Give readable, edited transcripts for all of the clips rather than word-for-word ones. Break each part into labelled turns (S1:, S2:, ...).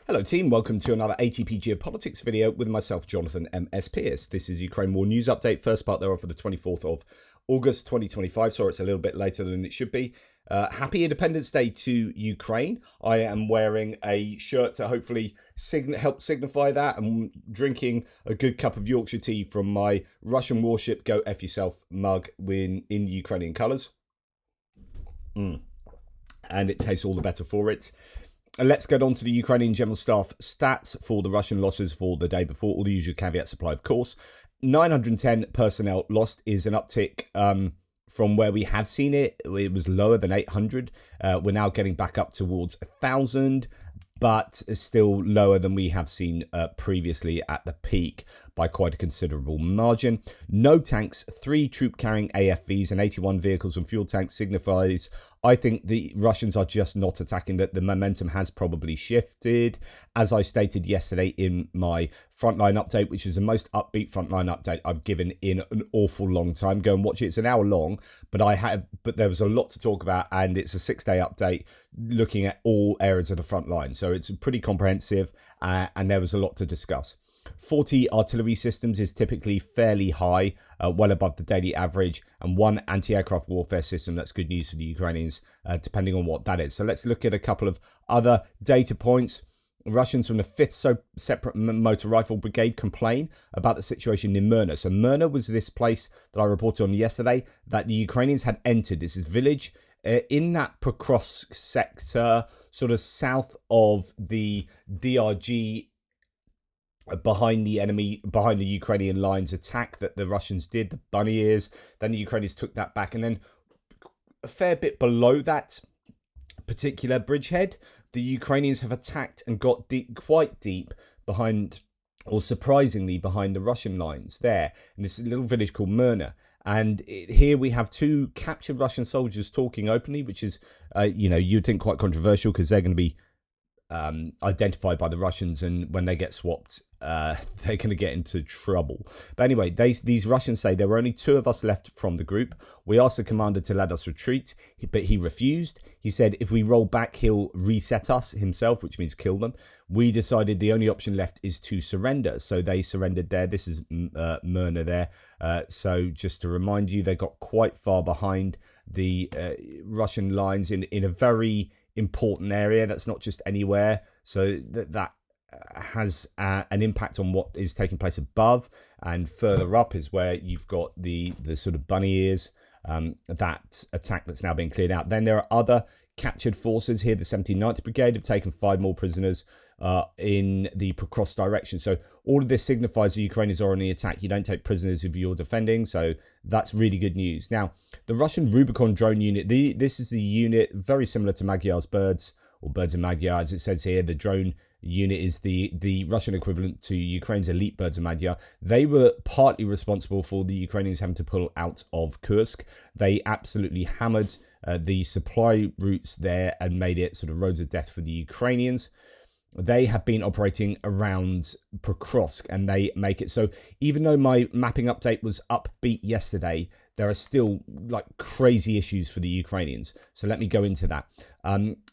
S1: Hello team, welcome to another ATP Geopolitics video with myself, Jonathan M.S. Pierce. This is Ukraine War News Update, first part thereof for the 24th of August 2025, so it's a little bit later than it should be. Happy Independence Day to Ukraine. I am wearing a shirt to hopefully help signify that. I'm drinking a good cup of Yorkshire tea from my Russian warship Go F Yourself mug in the Ukrainian colours. And it tastes all the better for it. Let's get on to the Ukrainian General Staff stats for the Russian losses for the day before. All the usual caveats apply, of course. 910 personnel lost is an uptick from where we have seen it. It was lower than 800. We're now getting back up towards 1,000, but still lower than we have seen previously at the peak by quite a considerable margin. No tanks, 3 troop-carrying AFVs and 81 vehicles and fuel tanks signifies, I think the Russians are just not attacking, that the momentum has probably shifted. As I stated yesterday in my Frontline update, which is the most upbeat Frontline update I've given in an awful long time. Go and watch it. It's an hour long, but there was a lot to talk about, and it's a 6-day update looking at all areas of the front line. So it's pretty comprehensive, and there was a lot to discuss. 40 artillery systems is typically fairly high, well above the daily average, and 1 anti-aircraft warfare system. That's good news for the Ukrainians, depending on what that is. So let's look at a couple of other data points. Russians from the 5th Separate Motor Rifle Brigade complain about the situation in Myrna. So Myrna was this place that I reported on yesterday that the Ukrainians had entered. This is village in that Pokrovsk sector, sort of south of the DRG, behind the Ukrainian lines attack that the Russians did, the bunny ears. Then the Ukrainians took that back, and then a fair bit below that particular bridgehead, the Ukrainians have attacked and got quite deep behind, or surprisingly behind, the Russian lines there in this little village called Myrna. And here we have 2 captured Russian soldiers talking openly, which is, you'd think quite controversial, because they're going to be identified by the Russians, and when they get swapped, they're going to get into trouble. But anyway, these Russians say there were only 2 of us left from the group. We asked the commander to let us retreat, but he refused. He said if we roll back, he'll reset us himself, which means kill them. We decided the only option left is to surrender, so they surrendered there. This is Myrna there. So just to remind you, they got quite far behind the Russian lines in a very important area. That's not just anywhere, so that has an impact on what is taking place above, and further up is where you've got the sort of bunny ears, that attack that's now being cleared out. Then there are other captured forces here. The 79th Brigade have taken 5 more prisoners in the Pokrovsk direction. So all of this signifies the Ukrainians are on the attack. You don't take prisoners if you're defending, so that's really good news. Now, the Russian Rubicon drone unit, this is the unit very similar to Magyar's birds, or birds of Magyar, as it says here. The drone unit is the Russian equivalent to Ukraine's elite birds of Magyar. They were partly responsible for the Ukrainians having to pull out of Kursk. They absolutely hammered the supply routes there and made it sort of roads of death for the Ukrainians. They have been operating around Pokrovsk, and they make it so even though my mapping update was upbeat yesterday, there are still like crazy issues for the Ukrainians. So let me go into that.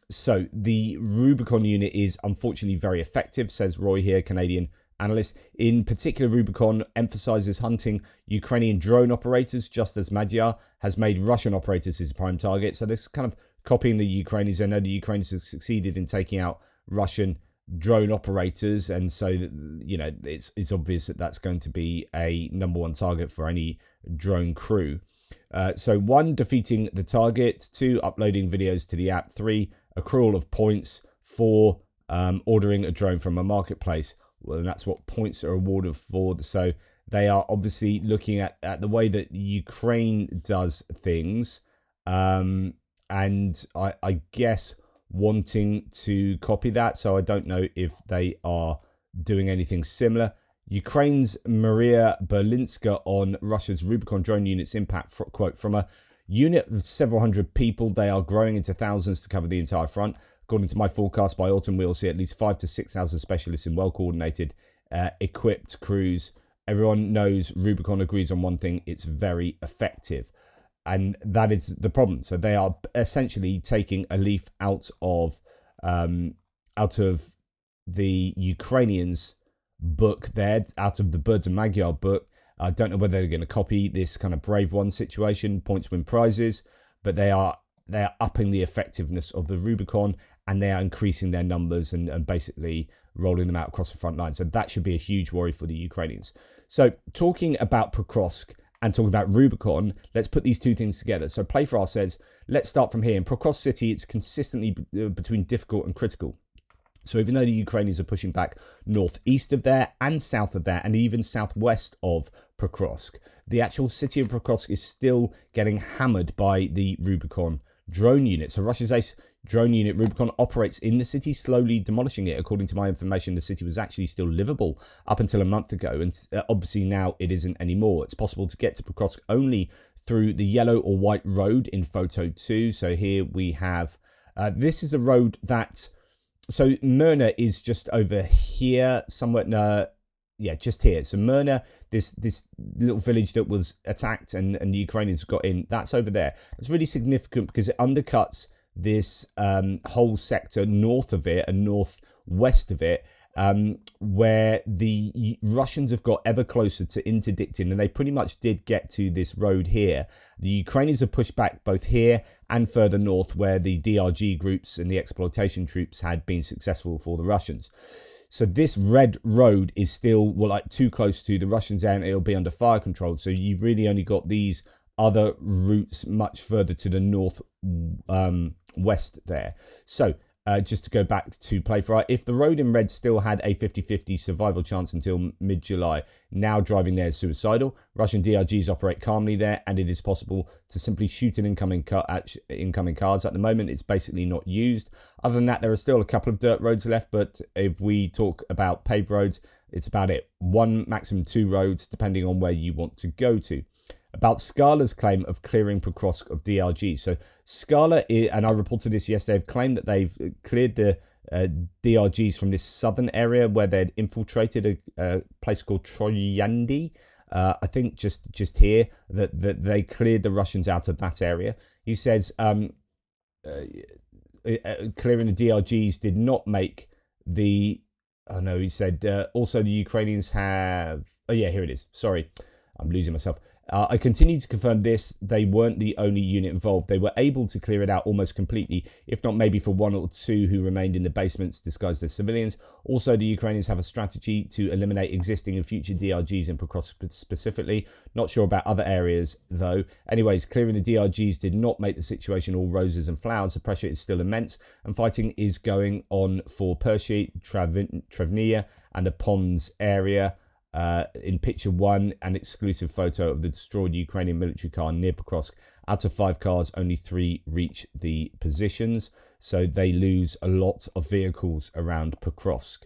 S1: So the Rubicon unit is unfortunately very effective, says Roy here, Canadian analyst. In particular, Rubicon emphasizes hunting Ukrainian drone operators, just as Magyar has made Russian operators his prime target. So this kind of copying the Ukrainians. I know the Ukrainians have succeeded in taking out Russian drone operators, and so it's obvious that that's going to be a #1 target for any drone crew. So 1, defeating the target; 2, uploading videos to the app; 3, accrual of points; 4, ordering a drone from a marketplace. Well, and that's what points are awarded for. So they are obviously looking at the way that Ukraine does things, and I guess wanting to copy that. So I don't know if they are doing anything similar. Ukraine's Maria Berlinska on Russia's Rubicon drone unit's impact, quote, from a unit of several hundred people, they are growing into thousands to cover the entire front. According to my forecast, by autumn we'll see at least 5,000 to 6,000 specialists in well-coordinated, equipped crews. Everyone knows Rubicon agrees on one thing: it's very effective. And that is the problem. So they are essentially taking a leaf out of the Ukrainians book there out of the Birds of Magyar book. I don't know whether they're going to copy this kind of Brave One situation, points win prizes, but they are upping the effectiveness of the Rubicon, and they are increasing their numbers and basically rolling them out across the front line. So that should be a huge worry for the Ukrainians. So talking about Pokrovsk and talking about Rubicon, let's put these two things together. So Playfra says, let's start from here. In Pokrovsk City, it's consistently between difficult and critical. So even though the Ukrainians are pushing back northeast of there and south of there and even southwest of Pokrovsk, the actual city of Pokrovsk is still getting hammered by the Rubicon drone unit. So Russia's ace drone unit Rubicon operates in the city, slowly demolishing it. According to my information, the city was actually still livable up until a month ago, and obviously now it isn't anymore. It's possible to get to Pokrovsk only through the yellow or white road in photo 2. So here we have, this is a road that, so Myrna is just over here, somewhat, yeah, just here. So Myrna, this little village that was attacked and the Ukrainians got in, that's over there. It's really significant because it undercuts this whole sector north of it and northwest of it, where the Russians have got ever closer to interdicting, and they pretty much did get to this road here. The Ukrainians have pushed back both here and further north, where the DRG groups and the exploitation troops had been successful for the Russians. So this red road is still, well, like too close to the Russians, and it'll be under fire control. So you've really only got these other routes much further to the north west there. So just to go back to Playfra, if the road in red still had a 50-50 survival chance until mid-July, now driving there is suicidal. Russian DRGs operate calmly there, and it is possible to simply shoot an incoming cars. At the moment, it's basically not used. Other than that, there are still a couple of dirt roads left, but if we talk about paved roads, it's about it. 1, maximum 2 roads, depending on where you want to go to. About Scala's claim of clearing Pokrovsk of DRG. So Scala, and I reported this yesterday, have claimed that they've cleared the DRGs from this southern area where they'd infiltrated a place called Troyandi. I think just here, that they cleared the Russians out of that area. He says clearing the DRGs did not make the... Oh no, he said also the Ukrainians have... Oh yeah, here it is. Sorry, I'm losing myself. I continue to confirm this. They weren't the only unit involved. They were able to clear it out almost completely, if not maybe for 1 or 2 who remained in the basements disguised as civilians. Also, the Ukrainians have a strategy to eliminate existing and future DRGs in Pokrovsk specifically. Not sure about other areas, though. Anyways, clearing the DRGs did not make the situation all roses and flowers. The pressure is still immense, and fighting is going on for Pershi, Trevnia, and the Ponds area. In picture 1, an exclusive photo of the destroyed Ukrainian military car near Pokrovsk. Out of 5 cars, only 3 reach the positions, so they lose a lot of vehicles around Pokrovsk.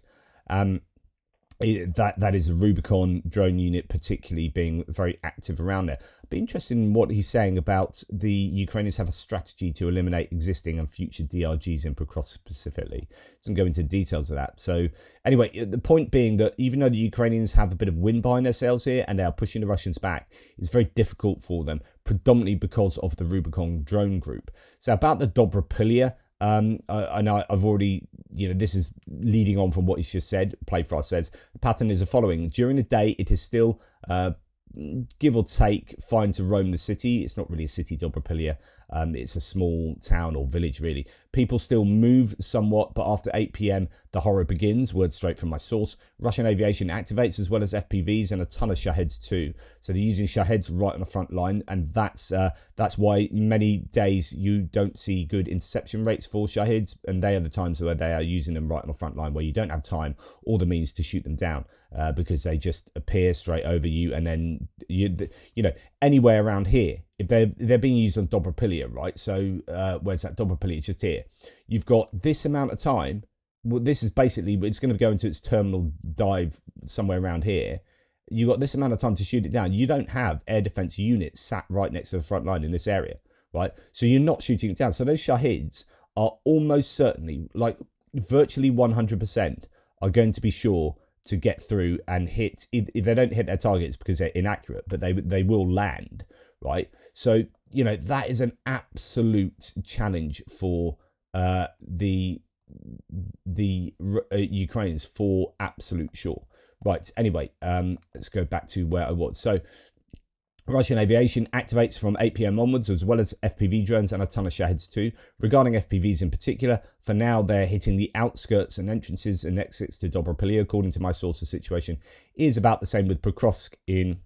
S1: That is a Rubicon drone unit particularly being very active around there. I'd be interested in what he's saying about the Ukrainians have a strategy to eliminate existing and future DRGs in Pokrovsk specifically. Doesn't go into details of that. So anyway, the point being that even though the Ukrainians have a bit of wind behind their sails here and they are pushing the Russians back, it's very difficult for them, predominantly because of the Rubicon drone group. So about the Dobropillia, I know I've already, this is leading on from what he's just said. Playfra says the pattern is the following. During the day, it is still, give or take, fine to roam the city. It's not really a city, Dobropillia. It's a small town or village, really. People still move somewhat, but after 8 p.m, the horror begins. Word straight from my source. Russian aviation activates, as well as FPVs and a ton of Shaheds too. So they're using Shaheds right on the front line, and that's why many days you don't see good interception rates for Shaheds, and they are the times where they are using them right on the front line, where you don't have time or the means to shoot them down, because they just appear straight over you, and then anywhere around here. If they're being used on Dobropillia, right? So where's that? Dobropillia, it's just here. You've got this amount of time. Well, this is basically, it's going to go into its terminal dive somewhere around here. You've got this amount of time to shoot it down. You don't have air defense units sat right next to the front line in this area, right? So you're not shooting it down. So those Shahids are almost certainly, like virtually 100%, are going to be sure to get through and hit. If they don't hit their targets because they're inaccurate, but they will land. Right, so that is an absolute challenge for the the Ukrainians for absolute sure. Right, anyway, let's go back to where I was. So Russian aviation activates from 8 p.m. onwards, as well as FPV drones and a ton of Shaheds too. Regarding FPVs in particular, for now they're hitting the outskirts and entrances and exits to Dobropillia. According to my source, the situation is about the same with Pokrovsk in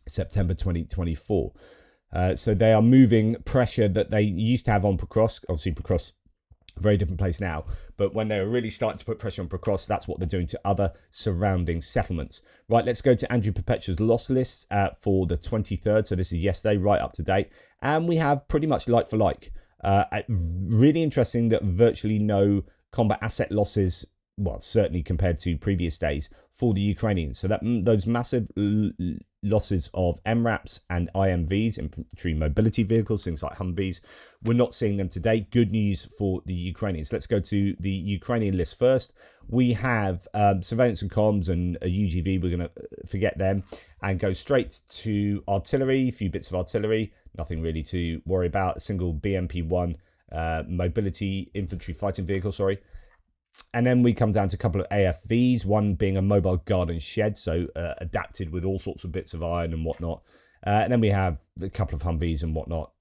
S1: September 2024. So they are moving pressure that they used to have on Pokrovsk. Obviously, Pokrovsk, very different place now, but when they're really starting to put pressure on Pokrovsk, that's what they're doing to other surrounding settlements. Right, let's go to Andrew Perpetua's loss list for the 23rd. So this is yesterday, right up to date, and we have pretty much like for like. Really interesting that virtually no combat asset losses, well, certainly compared to previous days for the Ukrainians. So that those massive losses of MRAPs and IMVs, infantry mobility vehicles, things like Humvees, we're not seeing them today. Good news for the Ukrainians. Let's go to the Ukrainian list first. We have surveillance and comms and a UGV. We're going to forget them and go straight to artillery, a few bits of artillery, nothing really to worry about. A single BMP-1 mobility infantry fighting vehicle, sorry. And then we come down to a couple of AFVs, one being a mobile garden shed, so adapted with all sorts of bits of iron and whatnot. And then we have a couple of Humvees and whatnot,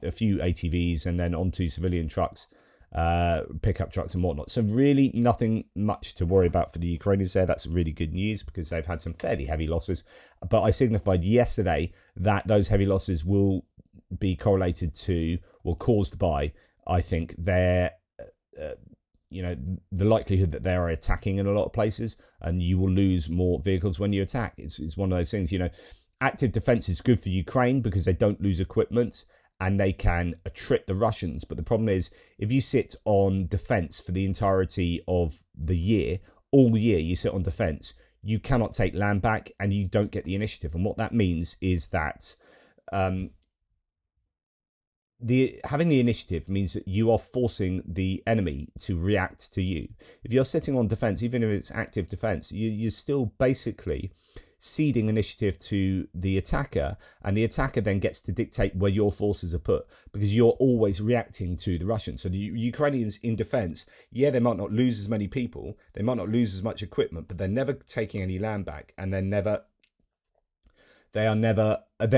S1: a few ATVs, and then onto civilian trucks, pickup trucks and whatnot. So really nothing much to worry about for the Ukrainians there. That's really good news because they've had some fairly heavy losses. But I signified yesterday that those heavy losses will be correlated to, or caused by, I think, their... the likelihood that they are attacking in a lot of places, and you will lose more vehicles when you attack. It's one of those things, active defense is good for Ukraine because they don't lose equipment and they can trip the Russians. But the problem is, if you sit on defense for the entirety of the year, all year you sit on defense, you cannot take land back and you don't get the initiative. And what that means is that having the initiative means that you are forcing the enemy to react to you. If you're sitting on defense, even if it's active defense, you're still basically ceding initiative to the attacker, and the attacker then gets to dictate where your forces are put because you're always reacting to the Russians. So the Ukrainians in defense, yeah, they might not lose as many people, they might not lose as much equipment, but they're never taking any land back, and they're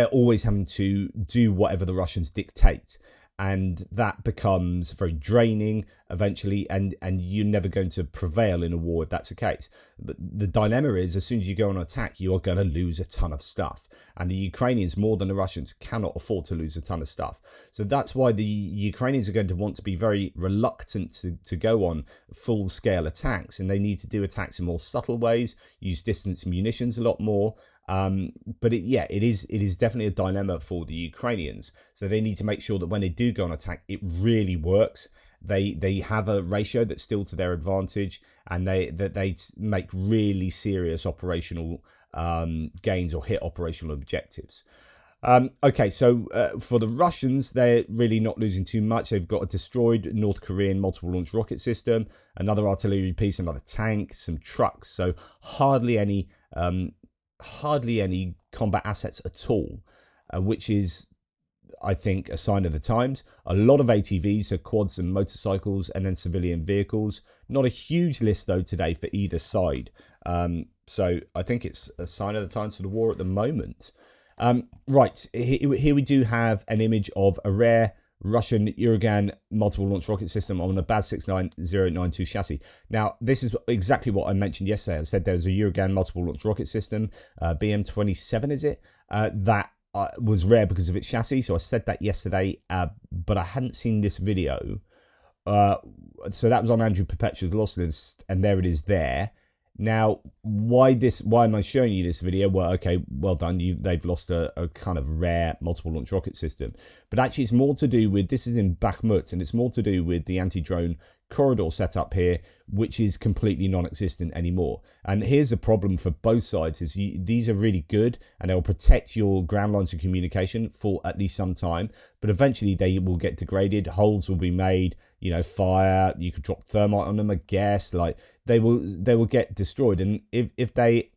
S1: always having to do whatever the Russians dictate. And that becomes very draining eventually, and you're never going to prevail in a war if that's the case. But the dilemma is, as soon as you go on attack, you are going to lose a ton of stuff. And the Ukrainians, more than the Russians, cannot afford to lose a ton of stuff. So that's why the Ukrainians are going to want to be very reluctant to go on full-scale attacks. And they need to do attacks in more subtle ways, use distance munitions a lot more. But it is definitely a dilemma for the Ukrainians. So they need to make sure that when they do go on attack, it really works. They have a ratio that's still to their advantage, and they make really serious operational gains or hit operational objectives. Okay, so for the Russians, they're really not losing too much. They've got a destroyed North Korean multiple launch rocket system, another artillery piece, another tank, some trucks. So hardly any combat assets at all, which is, I think, a sign of the times. A lot of ATVs, so quads and motorcycles, and then civilian vehicles. Not a huge list, though, today for either side. So I think it's a sign of the times for the war at the moment. Right, here we do have an image of a rare Russian Uragan multiple launch rocket system on a BAZ 69092 chassis. Now, this is exactly what I mentioned yesterday. I said there was a Uragan multiple launch rocket system, BM27 is it, that was rare because of its chassis. So I said that yesterday, but I hadn't seen this video. So that was on Andrew Perpetua's loss list, and there it is there. Now, why am I showing you this video? Well, okay, well done. They've lost a kind of rare multiple launch rocket system. But actually, it's more to do with, this is in Bakhmut, and it's more to do with the anti-drone corridor setup here, which is completely non-existent anymore. And here's a problem for both sides, is these are really good, and they'll protect your ground lines of communication for at least some time, but eventually they will get degraded, holes will be made, fire, you could drop thermite on them, I guess, like they will get destroyed. And if they,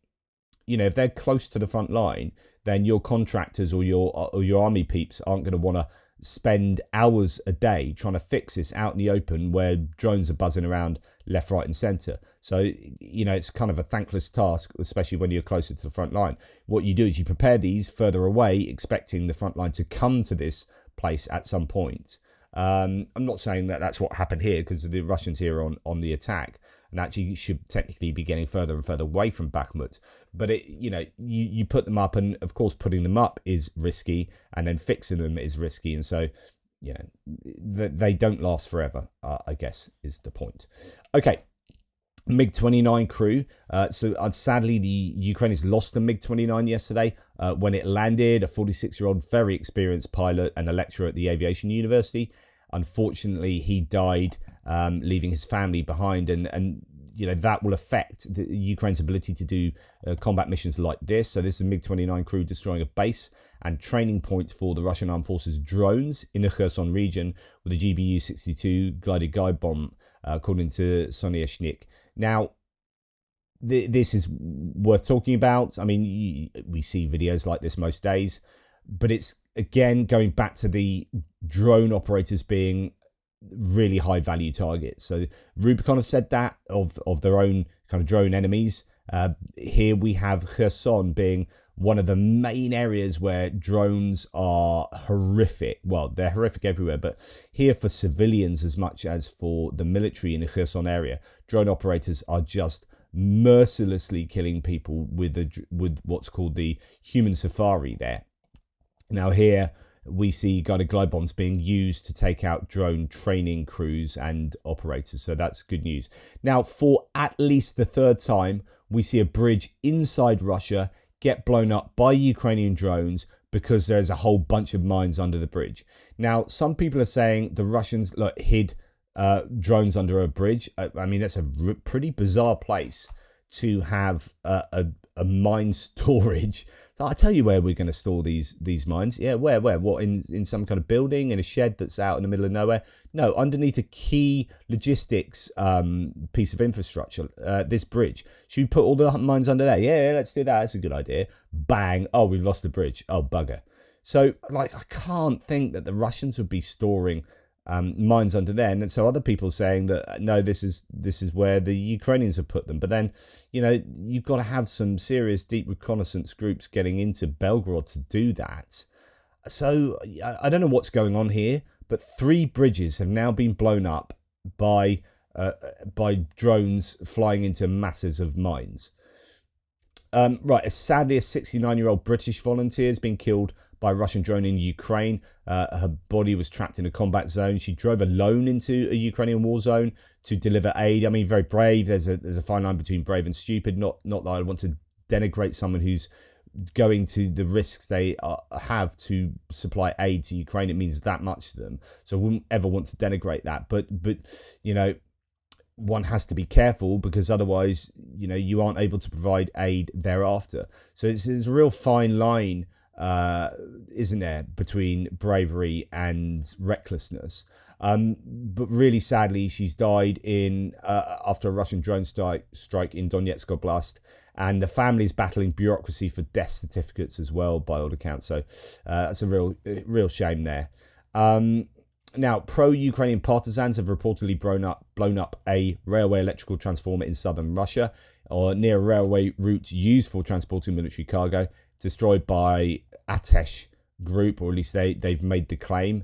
S1: if they're close to the front line, then your contractors or your army peeps aren't going to want to spend hours a day trying to fix this out in the open where drones are buzzing around left, right and centre. So, it's kind of a thankless task, especially when you're closer to the front line. What you do is you prepare these further away, expecting the front line to come to this place at some point. I'm not saying that that's what happened here, because the Russians here are on the attack and actually should technically be getting further and further away from Bakhmut. But you put them up, and of course putting them up is risky, and then fixing them is risky, and so they don't last forever, I guess is the point. Okay. MiG-29 crew. So sadly, the Ukrainians lost a MiG-29 yesterday when it landed. A 46-year-old, very experienced pilot and a lecturer at the aviation university. Unfortunately, he died, leaving his family behind, and that will affect the Ukraine's ability to do combat missions like this. So this is a MiG-29 crew destroying a base and training points for the Russian Armed Forces drones in the Kherson region with a GBU-62 glided guide bomb, according to Sonyeshnik. Now, this is worth talking about. I mean, we see videos like this most days, but it's, again, going back to the drone operators being really high value targets. So Rubicon have said that of their own kind of drone enemies. Here we have Kherson being one of the main areas where drones are horrific. Well, they're horrific everywhere, but here for civilians as much as for the military in the Kherson area, drone operators are just mercilessly killing people with what's called the human safari there. Now here we see guided glide bombs being used to take out drone training crews and operators, so that's good news. Now, for at least the third time, we see a bridge inside Russia get blown up by Ukrainian drones because there's a whole bunch of mines under the bridge. Now, some people are saying the Russians hid drones under a bridge. I mean, that's a pretty bizarre place to have a mine storage. So I'll tell you where we're going to store these mines. Yeah, where? What, in some kind of building, in a shed that's out in the middle of nowhere? No, underneath a key logistics piece of infrastructure, this bridge. Should we put all the mines under there? Yeah, let's do that. That's a good idea. Bang. Oh, we've lost the bridge. Oh, bugger. So, I can't think that the Russians would be storing mines under there, and so other people saying that no, this is where the Ukrainians have put them. But then, you've got to have some serious deep reconnaissance groups getting into Belgorod to do that. So I don't know what's going on here, but 3 bridges have now been blown up by drones flying into masses of mines. Right, sadly, a 69-year-old British volunteer has been killed by a Russian drone in Ukraine. Her body was trapped in a combat zone. She drove alone into a Ukrainian war zone to deliver aid. I mean, very brave. There's a fine line between brave and stupid. Not that I want to denigrate someone who's going to the risks they have to supply aid to Ukraine. It means that much to them. So I wouldn't ever want to denigrate that. But one has to be careful, because otherwise, you aren't able to provide aid thereafter. So it's a real fine line, isn't there, between bravery and recklessness. But really sadly, she's died after a Russian drone strike in Donetsk Oblast, and the family's battling bureaucracy for death certificates as well, by all accounts. So that's a real shame there. Now, pro-Ukrainian partisans have reportedly blown up a railway electrical transformer in southern Russia, or near a railway route used for transporting military cargo, destroyed by ATESH group, or at least they've made the claim.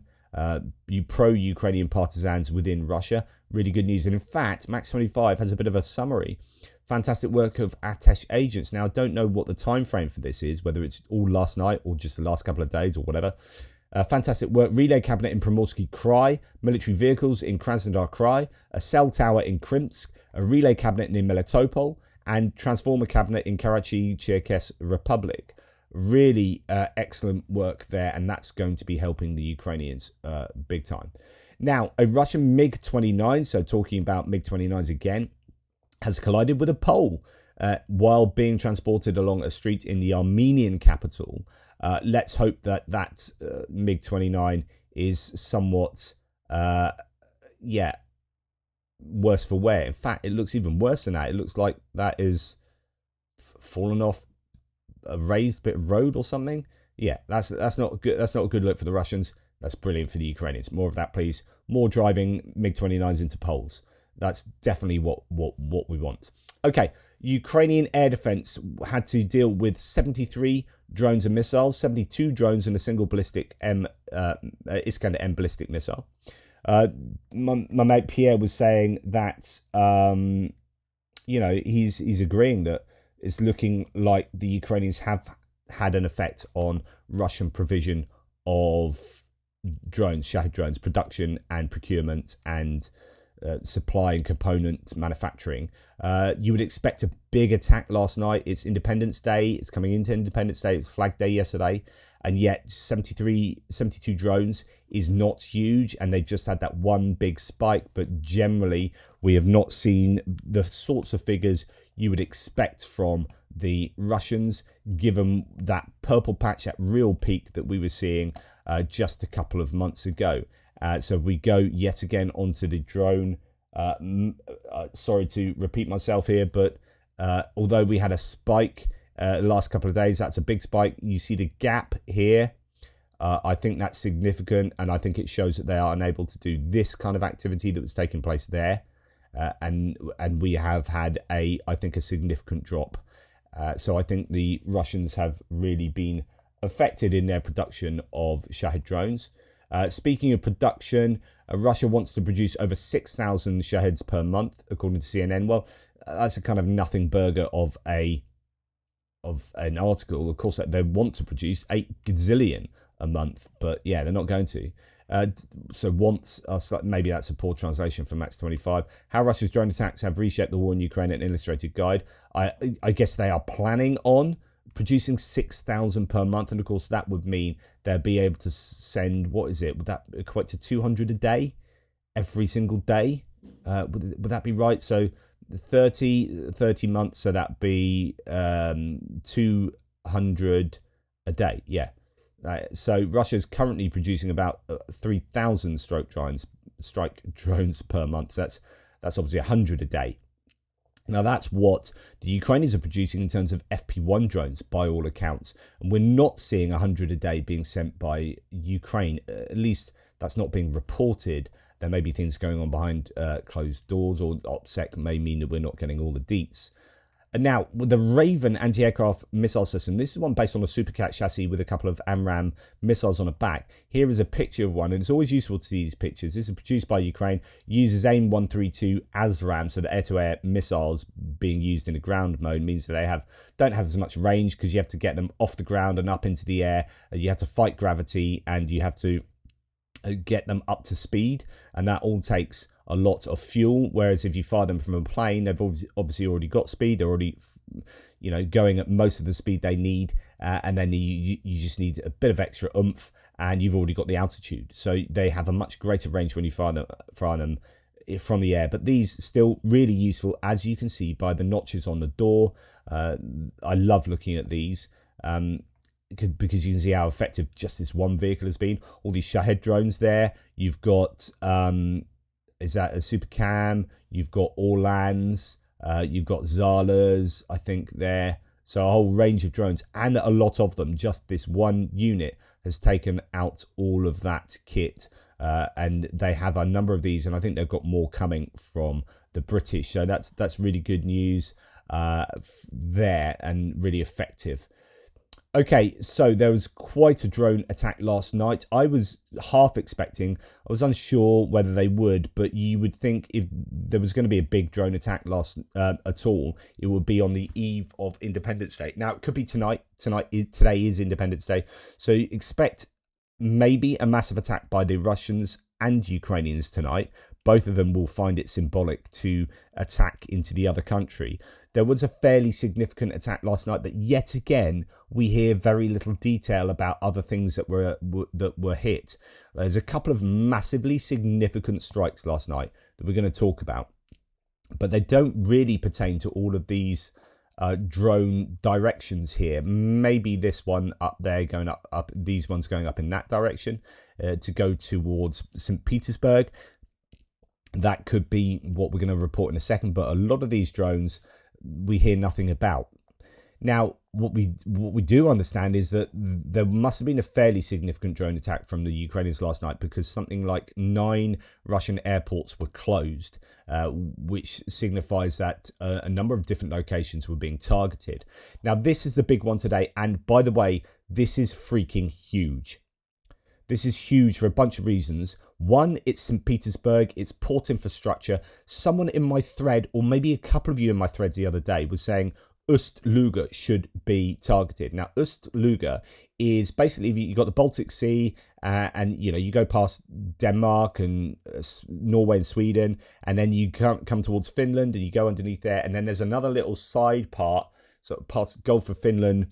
S1: Pro-Ukrainian partisans within Russia. Really good news. And in fact, Max 25 has a bit of a summary. Fantastic work of ATESH agents. Now, I don't know what the time frame for this is, whether it's all last night or just the last couple of days or whatever. Fantastic work. Relay cabinet in Primorsky Krai, military vehicles in Krasnodar Krai, a cell tower in Krimsk, a relay cabinet in Melitopol, and transformer cabinet in Karachi-Cherkess Republic. Really excellent work there, and that's going to be helping the Ukrainians big time. Now, a Russian MiG-29, so talking about MiG-29s again, has collided with a Pole while being transported along a street in the Armenian capital. Let's hope that MiG-29 is somewhat, worse for wear. In fact, it looks even worse than that. It looks like that is fallen off a raised bit of road or something. Yeah, that's not good. That's not a good look for the Russians. That's brilliant for the Ukrainians. More of that, please. More driving MiG-29s into poles. That's definitely what we want. Okay, Ukrainian air defense had to deal with 73 drones and missiles, 72 drones and a single ballistic Iskander-M ballistic missile. My mate Pierre was saying that, he's agreeing that it's looking like the Ukrainians have had an effect on Russian provision of drones, Shahed drones, production and procurement and supply and component manufacturing. You would expect a big attack last night. It's Independence Day. It's coming into Independence Day. It's Flag Day yesterday. And yet 72 drones is not huge. And they just had that one big spike. But generally, we have not seen the sorts of figures you would expect from the Russians, given that purple patch at real peak that we were seeing just a couple of months ago. So if we go yet again onto the drone, sorry to repeat myself here, but although we had a spike the last couple of days, that's a big spike. You see the gap here. I think that's significant, and I think it shows that they are unable to do this kind of activity that was taking place there. And we have had I think a significant drop. So I think the Russians have really been affected in their production of Shahed drones. Speaking of production, Russia wants to produce over 6,000 Shaheds per month, according to CNN. Well, that's a kind of nothing burger of an article. Of course, they want to produce 8 gazillion a month, but yeah, they're not going to. So wants, maybe that's a poor translation from Max 25. How Russia's drone attacks have reshaped the war in Ukraine, an illustrated guide. I guess they are planning on producing 6,000 per month, and of course that would mean they'll be able to send, what is it, would that equate to 200 a day every single day? Would that be right? So 30 months, so that'd be 200 a day. Yeah. So Russia's currently producing about 3,000 strike drones per month. So that's obviously 100 a day. Now that's what the Ukrainians are producing in terms of FP1 drones by all accounts. And we're not seeing 100 a day being sent by Ukraine. At least that's not being reported. There may be things going on behind closed doors, or OPSEC may mean that we're not getting all the deets. And now, with the Raven anti-aircraft missile system, this is one based on a Supercat chassis with a couple of AMRAAM missiles on the back. Here is a picture of one, and it's always useful to see these pictures. This is produced by Ukraine, uses AIM-132 ASRAAM, so the air-to-air missiles being used in a ground mode means that they don't have as much range, because you have to get them off the ground and up into the air. You have to fight gravity, and you have to get them up to speed, and that all takes a lot of fuel, whereas if you fire them from a plane, they've obviously already got speed. They're already, going at most of the speed they need, and then you just need a bit of extra oomph, and you've already got the altitude. So they have a much greater range when you fire them from the air. But these still really useful, as you can see by the notches on the door. I love looking at these. Because you can see how effective just this one vehicle has been. All these Shahed drones there. You've got is that a Super Cam? You've got Orlans, you've got Zalas, I think there. So a whole range of drones, and a lot of them. Just this one unit has taken out all of that kit, and they have a number of these, and I think they've got more coming from the British. So that's really good news there, and really effective. Okay, so there was quite a drone attack last night. I was half expecting, I was unsure whether they would, but you would think if there was going to be a big drone attack at all, it would be on the eve of Independence Day. Now, it could be tonight. Today is Independence Day. So expect maybe a massive attack by the Russians and Ukrainians tonight. Both of them will find it symbolic to attack into the other country. There was a fairly significant attack last night, but yet again, we hear very little detail about other things that were hit. There's a couple of massively significant strikes last night that we're going to talk about, but they don't really pertain to all of these drone directions here. Maybe this one up there going up, these ones going up in that direction to go towards St. Petersburg. That could be what we're going to report in a second, but a lot of these drones we hear nothing about. Now, what we do understand is that there must have been a fairly significant drone attack from the Ukrainians last night, because something like 9 Russian airports were closed, which signifies that a number of different locations were being targeted. Now, this is the big one today, and by the way, this is freaking huge. This is huge for a bunch of reasons. One, it's St. Petersburg, it's port infrastructure. Someone in my thread, or maybe a couple of you in my threads the other day, was saying Ust-Luga should be targeted. Now, Ust-Luga is basically, you got the Baltic Sea, and you go past Denmark and Norway and Sweden, and then you come towards Finland, and you go underneath there, and then there's another little side part, sort of past Gulf of Finland,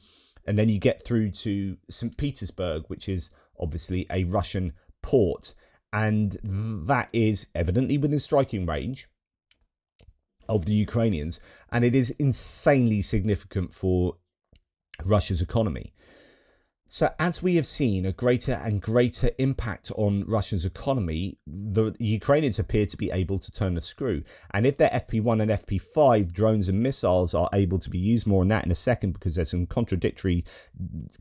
S1: and then you get through to St. Petersburg, which is obviously a Russian port, and that is evidently within striking range of the Ukrainians, and it is insanely significant for Russia's economy. So as we have seen a greater and greater impact on Russia's economy, the Ukrainians appear to be able to turn the screw. And if their FP1 and FP5 drones and missiles are able to be used, more on that in a second, because there's some contradictory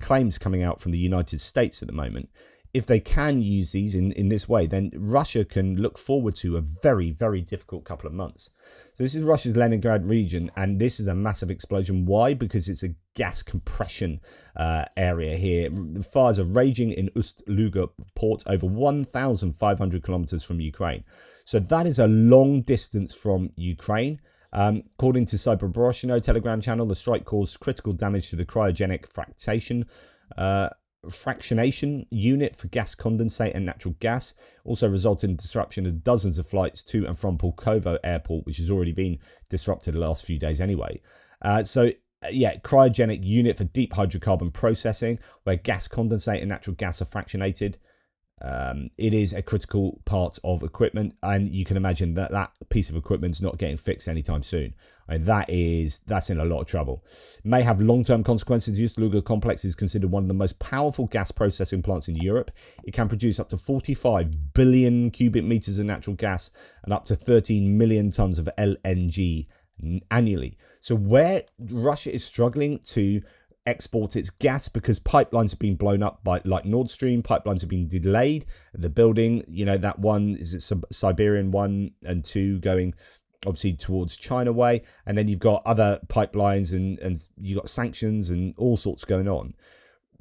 S1: claims coming out from the United States at the moment. If they can use these in this way, then Russia can look forward to a very, very difficult couple of months. So this is Russia's Leningrad region, and this is a massive explosion. Why? Because it's a gas compression area here. The fires are raging in Ust-Luga port, over 1,500 kilometers from Ukraine. So that is a long distance from Ukraine. According to Cyberbroshino Telegram channel, the strike caused critical damage to the cryogenic fractionation unit for gas condensate and natural gas. Also resulted in disruption of dozens of flights to and from Pokrovsk airport, which has already been disrupted the last few days anyway. Cryogenic unit for deep hydrocarbon processing, where gas condensate and natural gas are fractionated. It is a critical part of equipment, and you can imagine that that piece of equipment is not getting fixed anytime soon. And that's in a lot of trouble. May have long-term consequences. The Ust-Luga complex is considered one of the most powerful gas processing plants in Europe. It can produce up to 45 billion cubic meters of natural gas and up to 13 million tons of LNG annually. So where Russia is struggling to export its gas because pipelines have been blown up by, like Nord Stream, pipelines have been delayed. The building, that one is it Siberian 1 and 2 going obviously towards China way, and then you've got other pipelines and you've got sanctions and all sorts going on.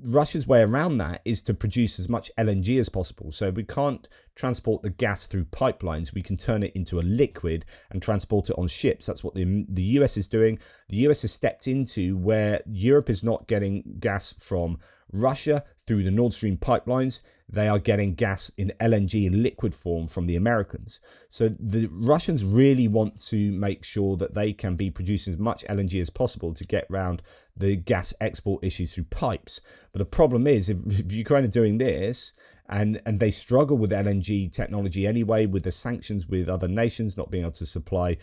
S1: Russia's way around that is to produce as much LNG as possible. So if we can't transport the gas through pipelines, we can turn it into a liquid and transport it on ships. That's what the US is doing. The US has stepped into where Europe is not getting gas from Russia through the Nord Stream pipelines. They are getting gas in LNG in liquid form from the Americans. So the Russians really want to make sure that they can be producing as much LNG as possible to get around the gas export issues through pipes. But the problem is, if Ukraine are doing this, and they struggle with LNG technology anyway, with the sanctions with other nations not being able to supply,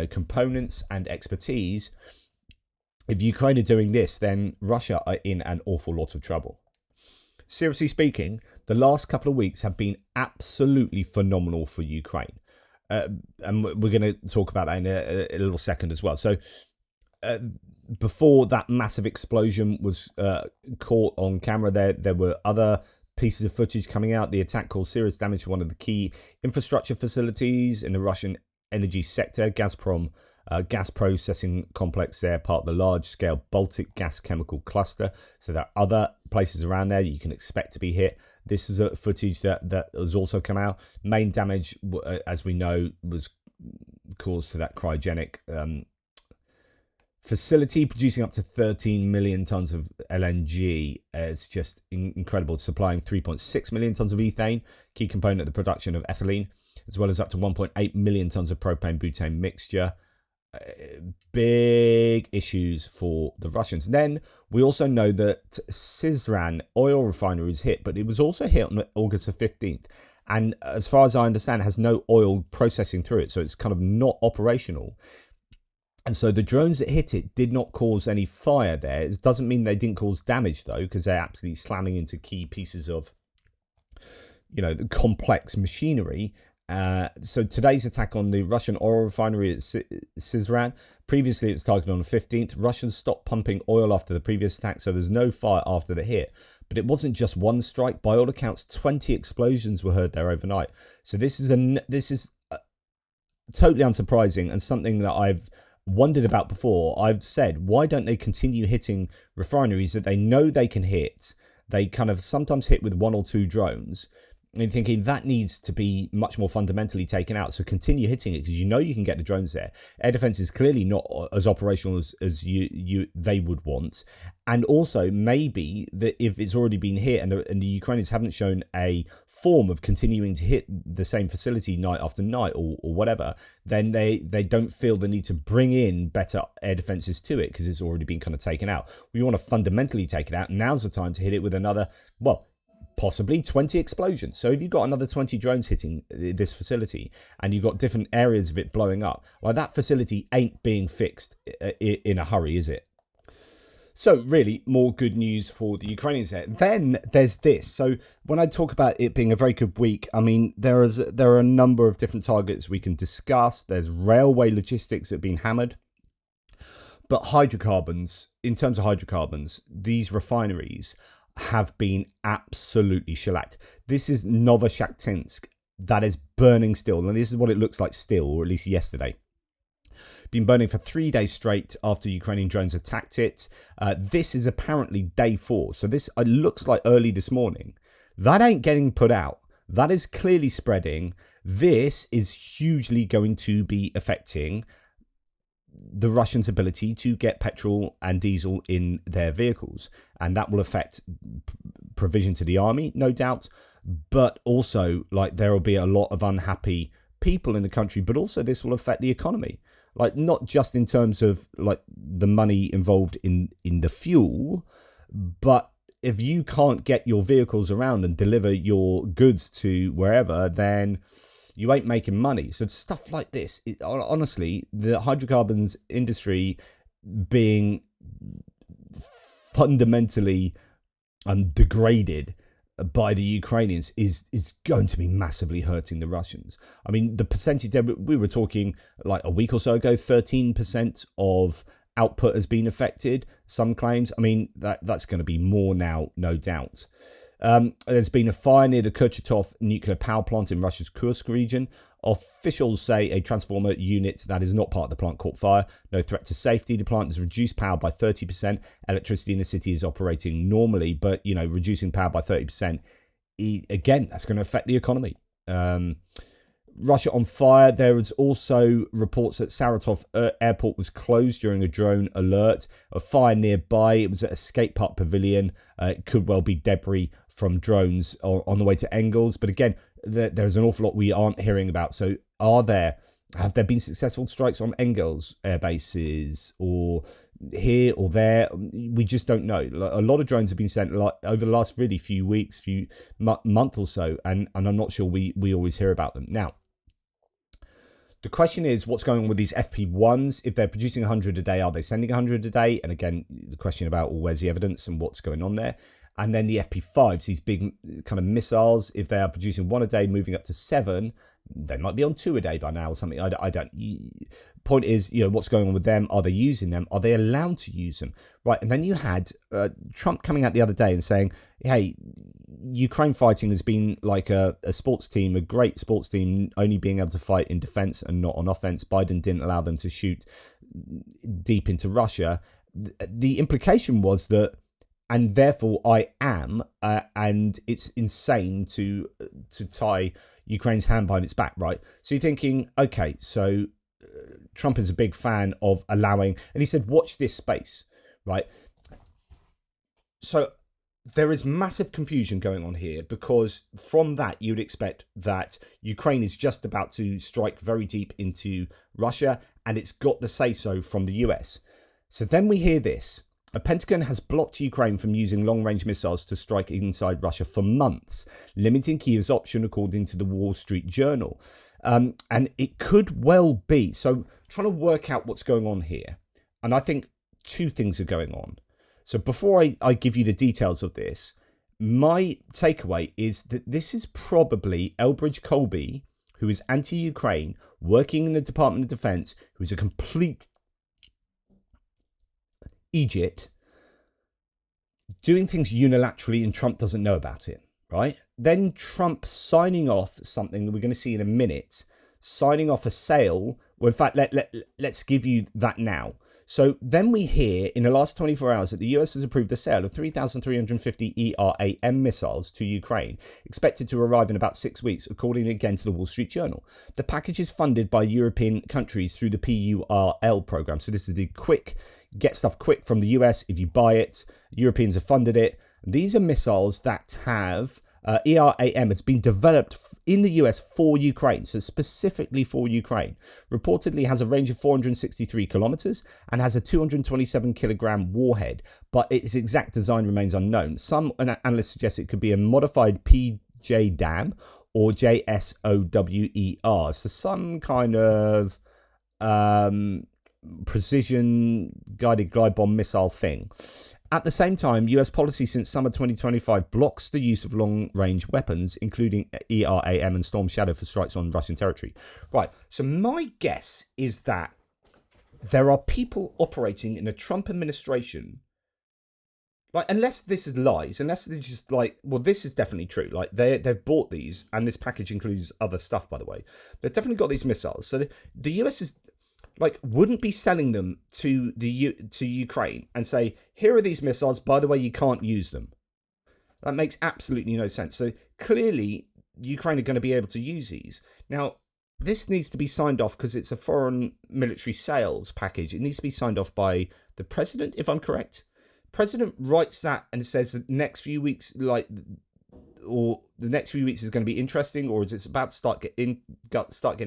S1: components and expertise, if Ukraine are doing this, then Russia are in an awful lot of trouble. Seriously speaking, the last couple of weeks have been absolutely phenomenal for Ukraine. And we're going to talk about that in a little second as well. So before that massive explosion was caught on camera, there were other pieces of footage coming out. The attack caused serious damage to one of the key infrastructure facilities in the Russian energy sector, Gazprom gas processing complex there, part of the large-scale Baltic gas chemical cluster. So there are other places around there you can expect to be hit. This is a footage that has also come out. Main damage, as we know, was caused to that cryogenic facility producing up to 13 million tons of LNG. It's just incredible, supplying 3.6 million tons of ethane, key component of the production of ethylene, as well as up to 1.8 million tons of propane-butane mixture. Big issues for the Russians. Then we also know that Syzran oil refinery is hit, but it was also hit on August the 15th. And as far as I understand, has no oil processing through it. So it's kind of not operational. And so the drones that hit it did not cause any fire there. It doesn't mean they didn't cause damage, though, because they're absolutely slamming into key pieces of, the complex machinery. So today's attack on the Russian oil refinery at Syzran, previously it was targeted on the 15th. Russians stopped pumping oil after the previous attack, so there's no fire after the hit. But it wasn't just one strike. By all accounts, 20 explosions were heard there overnight. So this is totally unsurprising and something that I've wondered about before. I've said, why don't they continue hitting refineries that they know they can hit? They kind of sometimes hit with one or two drones. And thinking that needs to be much more fundamentally taken out. So continue hitting it because you know you can get the drones there. Air defense is clearly not as operational as they would want. And also maybe that if it's already been hit and the Ukrainians haven't shown a form of continuing to hit the same facility night after night or whatever, then they don't feel the need to bring in better air defenses to it because it's already been kind of taken out. We want to fundamentally take it out. Now's the time to hit it with another, possibly 20 explosions. So if you've got another 20 drones hitting this facility and you've got different areas of it blowing up, like that facility ain't being fixed in a hurry, is it? So really more good news for the Ukrainians there. Then there's this. So when I talk about it being a very good week, I mean, there are a number of different targets we can discuss. There's railway logistics that have been hammered. But hydrocarbons, in terms of hydrocarbons, these refineries have been absolutely shellacked. This is Novoshakhtinsk that is burning still, and this is what it looks like still, or at least yesterday. Been burning for 3 days straight after Ukrainian drones attacked it. This is apparently day 4, so this looks like early this morning. That ain't getting put out. That is clearly spreading. This is hugely going to be affecting the Russians' ability to get petrol and diesel in their vehicles, and that will affect provision to the army, no doubt, but also like there will be a lot of unhappy people in the country, but also this will affect the economy, like not just in terms of like the money involved in the fuel, but if you can't get your vehicles around and deliver your goods to wherever, then you ain't making money. So stuff like this, honestly, the hydrocarbons industry being fundamentally degraded by the Ukrainians is going to be massively hurting the Russians. I mean, the percentage there, we were talking like a week or so ago, 13% of output has been affected. Some claims, I mean, that's going to be more now, no doubt. There's been a fire near the Kurchatov nuclear power plant in Russia's Kursk region. Officials say a transformer unit that is not part of the plant caught fire. No threat to safety. The plant has reduced power by 30%. Electricity in the city is operating normally, but, reducing power by 30%, again, that's going to affect the economy. Russia on fire. There was also reports that Saratov airport was closed during a drone alert. A fire nearby. It was at a skate park pavilion. It could well be debris from drones on the way to Engels. But again, there's an awful lot we aren't hearing about. So have there been successful strikes on Engels air bases or here or there? We just don't know. A lot of drones have been sent over the last really few weeks, month or so, and I'm not sure we always hear about them. Now, the question is, what's going on with these FP1s? If they're producing 100 a day, are they sending 100 a day? And again, the question about, where's the evidence and what's going on there? And then the FP5s, these big kind of missiles, if they are producing 1 a day, moving up to 7, they might be on 2 a day by now or something. I don't. Point is, what's going on with them? Are they using them? Are they allowed to use them? Right. And then you had Trump coming out the other day and saying, hey, Ukraine fighting has been like a sports team, a great sports team, only being able to fight in defense and not on offense. Biden didn't allow them to shoot deep into Russia. The implication was that, and therefore I am, and it's insane to tie Ukraine's hand behind its back, right? So you're thinking, okay, so Trump is a big fan of allowing, and he said, watch this space, right? So there is massive confusion going on here, because from that you'd expect that Ukraine is just about to strike very deep into Russia, and it's got the say-so from the US. So then we hear this. The Pentagon has blocked Ukraine from using long-range missiles to strike inside Russia for months, limiting Kyiv's option, according to the Wall Street Journal. And it could well be. So trying to work out what's going on here. And I think two things are going on. So before I give you the details of this, my takeaway is that this is probably Elbridge Colby, who is anti-Ukraine, working in the Department of Defense, who is a complete Egypt, doing things unilaterally, and Trump doesn't know about it, right? Then Trump signing off something that we're going to see in a minute, signing off a sale. Well, in fact, let's give you that now. So then we hear in the last 24 hours that the US has approved the sale of 3,350 ERAM missiles to Ukraine, expected to arrive in about 6 weeks, according again to the Wall Street Journal. The package is funded by European countries through the PURL program. So this is the quick, get stuff quick from the US. If you buy it, Europeans have funded it. These are missiles that have ERAM. It's been developed in the US for Ukraine, so specifically for Ukraine. Reportedly has a range of 463 kilometers and has a 227 kilogram warhead, but its exact design remains unknown. Some analysts suggest it could be a modified PJDAM or JSOWER, so some kind of precision guided glide bomb missile thing. At the same time, US policy since summer 2025 blocks the use of long-range weapons, including ERAM and Storm Shadow, for strikes on Russian territory. Right, so my guess is that there are people operating in a Trump administration, like, unless this is lies, unless they're just like, well, this is definitely true. Like, they've bought these, and this package includes other stuff, by the way. They've definitely got these missiles. So the US is, like, wouldn't be selling them to Ukraine and say, here are these missiles, by the way, you can't use them. That makes absolutely no sense. So clearly Ukraine are going to be able to use these. Now, this needs to be signed off because it's a foreign military sales package. It needs to be signed off by the president, if I'm correct. President writes that and says the next few weeks, like, or the next few weeks is going to be interesting, or is it about to start getting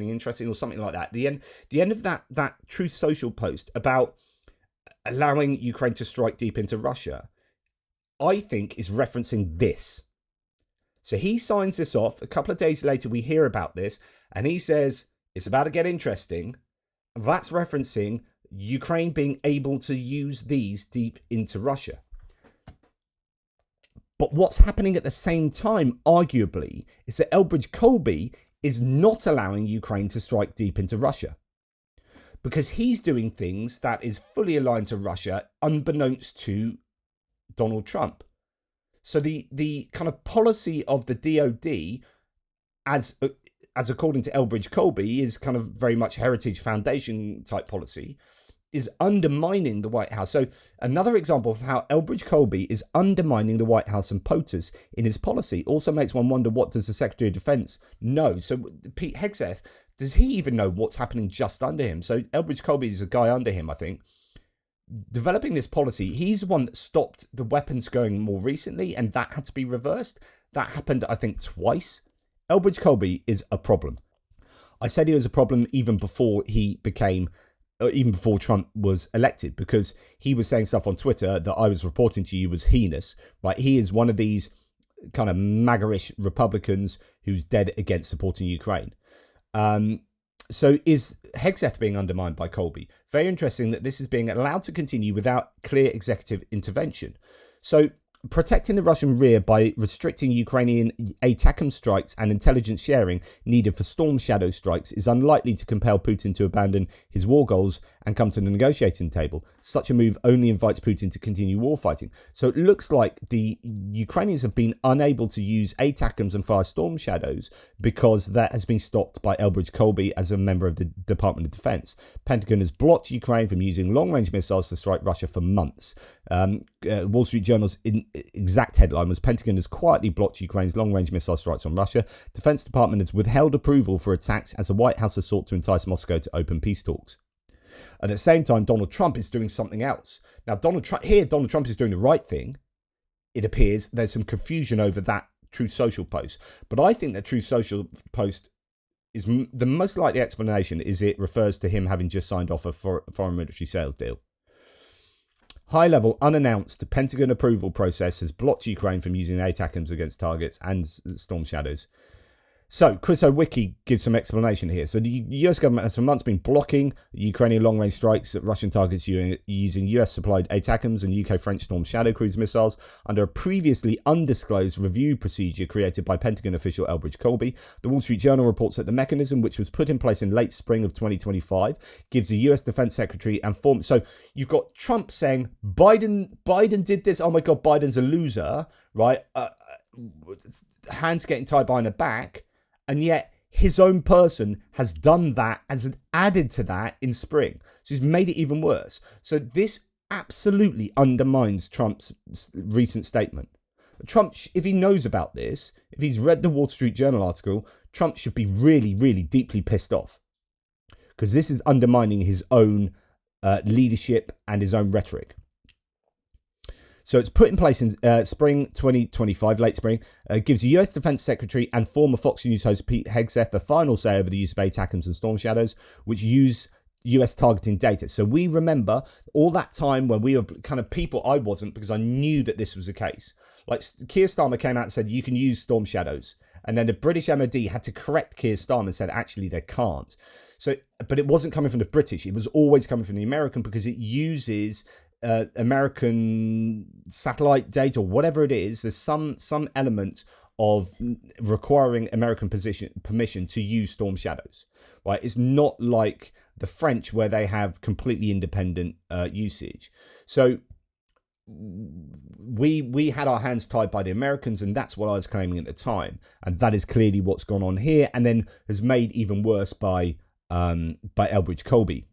S1: interesting, or something like that. The end of that Truth Social post about allowing Ukraine to strike deep into Russia, I think, is referencing this. So he signs this off. A couple of days later, we hear about this, and he says it's about to get interesting. That's referencing Ukraine being able to use these deep into Russia. But what's happening at the same time, arguably, is that Elbridge Colby is not allowing Ukraine to strike deep into Russia, because he's doing things that is fully aligned to Russia, unbeknownst to Donald Trump. So the kind of policy of the DOD, as according to Elbridge Colby, is kind of very much Heritage Foundation type policy, is undermining the White House. So another example of how Elbridge Colby is undermining the White House and POTUS in his policy also makes one wonder, what does the Secretary of Defense know? So Pete Hegseth, does he even know what's happening just under him? So Elbridge Colby is a guy under him, I think, developing this policy. He's the one that stopped the weapons going more recently, and that had to be reversed. That happened, I think, twice. Elbridge Colby is a problem. I said he was a problem even before he became, even before Trump was elected, because he was saying stuff on Twitter that I was reporting to you was heinous, right? He is one of these kind of MAGA-ish Republicans who's dead against supporting Ukraine. So is Hegseth being undermined by Colby? Very interesting that this is being allowed to continue without clear executive intervention. So protecting the Russian rear by restricting Ukrainian ATACMS strikes and intelligence sharing needed for Storm Shadow strikes is unlikely to compel Putin to abandon his war goals and come to the negotiating table. Such a move only invites Putin to continue war fighting. So it looks like the Ukrainians have been unable to use ATACMS and fire Storm Shadows because that has been stopped by Elbridge Colby as a member of the Department of Defense. Pentagon has blocked Ukraine from using long-range missiles to strike Russia for months. Wall Street Journal's exact headline was, Pentagon has quietly blocked Ukraine's long-range missile strikes on Russia. Defense Department has withheld approval for attacks as the White House has sought to entice Moscow to open peace talks. At the same time, Donald Trump is doing something else. Now, Donald Trump is doing the right thing. It appears there's some confusion over that Truth Social post. But I think that Truth Social post is the most likely explanation is it refers to him having just signed off a foreign military sales deal. High-level, unannounced Pentagon approval process has blocked Ukraine from using ATACMS against targets and Storm Shadows. So Chris Owicki gives some explanation here. So the US government has for months been blocking Ukrainian long-range strikes at Russian targets using US-supplied ATACMS and UK-French Storm Shadow cruise missiles under a previously undisclosed review procedure created by Pentagon official Elbridge Colby. The Wall Street Journal reports that the mechanism, which was put in place in late spring of 2025, gives the US Defense Secretary and former... So you've got Trump saying, Biden did this. Oh my God, Biden's a loser, right? Hands getting tied behind the back. And yet his own person has done that, has added to that in spring. So he's made it even worse. So this absolutely undermines Trump's recent statement. Trump, if he knows about this, if he's read the Wall Street Journal article, Trump should be really, really deeply pissed off. Because this is undermining his own leadership and his own rhetoric. So it's put in place in spring 2025, late spring, gives the US Defense Secretary and former Fox News host Pete Hegseth the final say over the use of ATACMS and Storm Shadows, which use US targeting data. So we remember all that time when we were kind of people, I wasn't, because I knew that this was the case. Like Keir Starmer came out and said, you can use Storm Shadows. And then the British MOD had to correct Keir Starmer and said, actually, they can't. So, but it wasn't coming from the British. It was always coming from the American because it uses... American satellite data, whatever it is, there's some element of requiring American permission to use Storm Shadows, right? It's not like the French where they have completely independent usage. So we had our hands tied by the Americans, and that's what I was claiming at the time, and that is clearly what's gone on here, and then is made even worse by Elbridge Colby.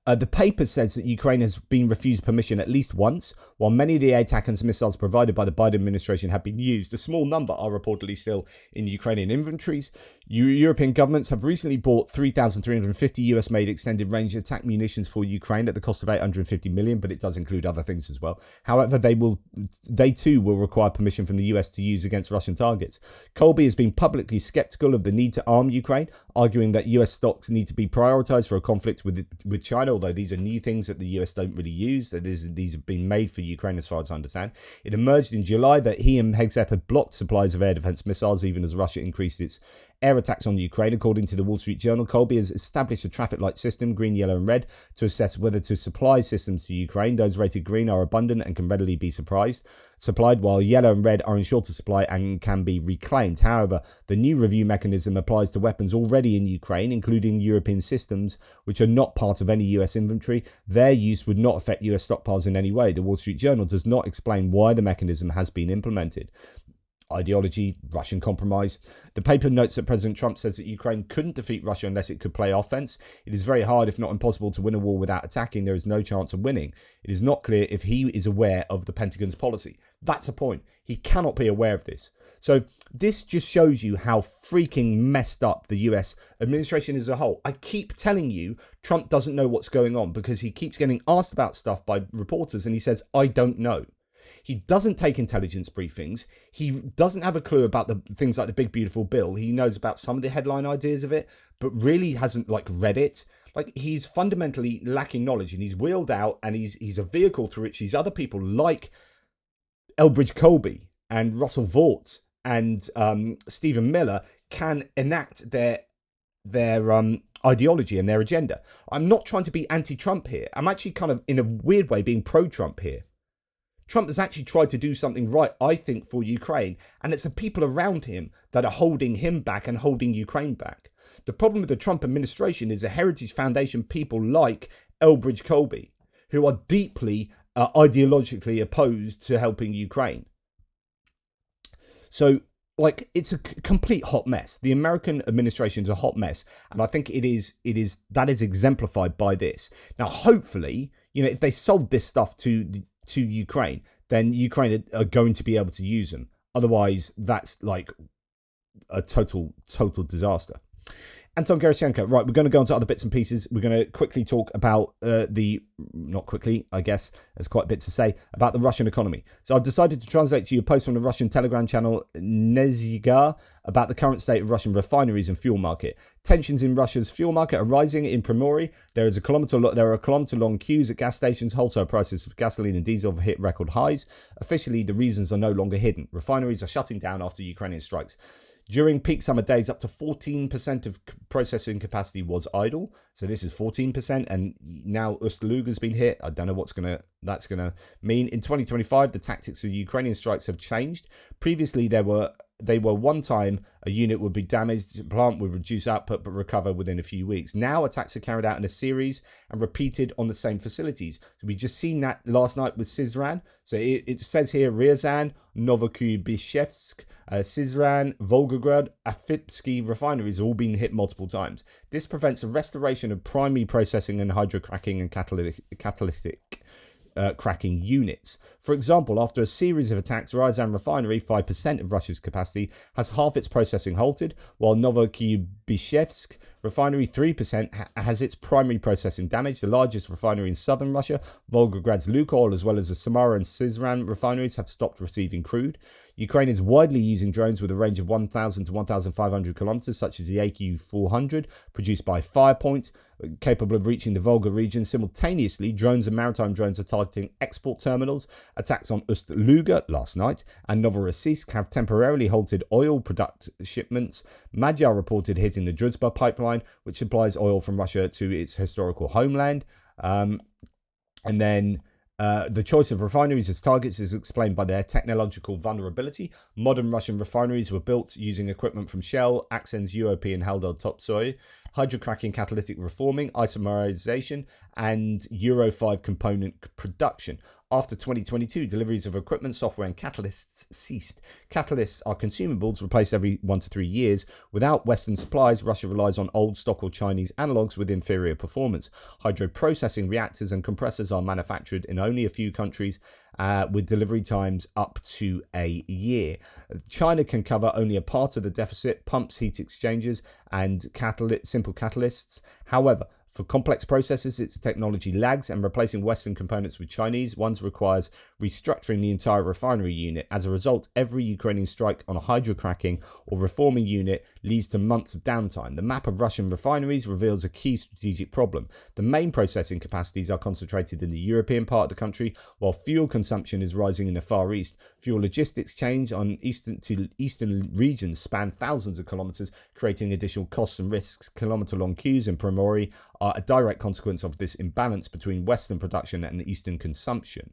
S1: The paper says that Ukraine has been refused permission at least once, while many of the ATACMS missiles provided by the Biden administration have been used. A small number are reportedly still in Ukrainian inventories. European governments have recently bought 3,350 US-made extended-range attack munitions for Ukraine at the cost of $850 million, but it does include other things as well. However, they too will require permission from the US to use against Russian targets. Colby has been publicly skeptical of the need to arm Ukraine, arguing that US stocks need to be prioritized for a conflict with China, although these are new things that the US don't really use. These have been made for Ukraine as far as I understand. It emerged in July that he and Hegseth had blocked supplies of air defense missiles even as Russia increased its air attacks on Ukraine. According to the Wall Street Journal, Colby has established a traffic light system, green, yellow and red, to assess whether to supply systems to Ukraine. Those rated green are abundant and can readily be supplied, while yellow and red are in shorter supply and can be reclaimed. However, the new review mechanism applies to weapons already in Ukraine, including European systems, which are not part of any US inventory. Their use would not affect US stockpiles in any way. The Wall Street Journal does not explain why the mechanism has been implemented. Ideology, Russian compromise. The paper notes that President Trump says that Ukraine couldn't defeat Russia unless it could play offense. It is very hard, if not impossible, to win a war without attacking. There is no chance of winning. It is not clear if he is aware of the Pentagon's policy. That's a point. He cannot be aware of this. So this just shows you how freaking messed up the US administration as a whole. I keep telling you, Trump doesn't know what's going on because he keeps getting asked about stuff by reporters and he says, I don't know. He doesn't take intelligence briefings. He doesn't have a clue about the things like the Big Beautiful Bill. He knows about some of the headline ideas of it, but really hasn't read it. He's fundamentally lacking knowledge, and he's wheeled out, and he's a vehicle through which these other people like Elbridge Colby and Russell Vought and Stephen Miller can enact their ideology and their agenda. I'm not trying to be anti-Trump here. I'm actually kind of, in a weird way, being pro-Trump here. Trump has actually tried to do something right, I think, for Ukraine. And it's the people around him that are holding him back and holding Ukraine back. The problem with the Trump administration is the Heritage Foundation people like Elbridge Colby, who are deeply ideologically opposed to helping Ukraine. So, it's a complete hot mess. The American administration is a hot mess. And I think that is exemplified by this. Now, hopefully, if they sold this stuff to Ukraine, then Ukraine are going to be able to use them. Otherwise, that's a total disaster. Anton Gerashenko. Right, we're going to go on to other bits and pieces. We're going to quickly talk about not quickly, I guess, there's quite a bit to say, about the Russian economy. So I've decided to translate to you a post from the Russian Telegram channel Neziga about the current state of Russian refineries and fuel market. Tensions in Russia's fuel market are rising in Primorye. There are kilometre-long queues at gas stations. Wholesale prices of gasoline and diesel have hit record highs. Officially, the reasons are no longer hidden. Refineries are shutting down after Ukrainian strikes. During peak summer days, up to 14% of processing capacity was idle. So this is 14%, and now Ust-Luga has been hit. I don't know what that's gonna mean. In 2025, the tactics of Ukrainian strikes have changed. Previously, they were one time a unit would be damaged, the plant would reduce output but recover within a few weeks. Now attacks are carried out in a series and repeated on the same facilities. So we just seen that last night with Syzran. So it says here Ryazan, Novokubishevsk, Syzran, Volgograd, Afipsky refineries have all been hit multiple times. This prevents a restoration of primary processing and hydrocracking and catalytic cracking units. For example, after a series of attacks, Ryazan refinery, 5% of Russia's capacity, has half its processing halted, while Novokubishevsk refinery, 3%, has its primary processing damaged. The largest refinery in southern Russia, Volgograd's Lukoil, as well as the Samara and Syzran refineries, have stopped receiving crude. Ukraine is widely using drones with a range of 1,000 to 1,500 kilometers, such as the AQ-400, produced by Firepoint, capable of reaching the Volga region. Simultaneously, drones and maritime drones are targeting export terminals. Attacks on Ust-Luga last night and Novorossiysk have temporarily halted oil product shipments. Magyar reported hitting the Druzhba pipeline, which supplies oil from Russia to its historical homeland. The choice of refineries as targets is explained by their technological vulnerability. Modern Russian refineries were built using equipment from Shell, Axens, UOP, and Haldol Topsoy. Hydrocracking, catalytic reforming, isomerization, and Euro 5 component production. After 2022, deliveries of equipment, software, and catalysts ceased. Catalysts are consumables replaced every 1 to 3 years. Without Western supplies, Russia relies on old stock or Chinese analogs with inferior performance. Hydroprocessing reactors and compressors are manufactured in only a few countries, with delivery times up to a year. China can cover only a part of the deficit, pumps, heat exchangers, and simple catalysts. However, for complex processes, its technology lags, and replacing Western components with Chinese ones requires restructuring the entire refinery unit. As a result, every Ukrainian strike on a hydrocracking or reforming unit leads to months of downtime. The map of Russian refineries reveals a key strategic problem. The main processing capacities are concentrated in the European part of the country, while fuel consumption is rising in the Far East. Fuel logistics chains on eastern regions span thousands of kilometers, creating additional costs and risks. Kilometer-long queues in Primorye are a direct consequence of this imbalance between Western production and Eastern consumption.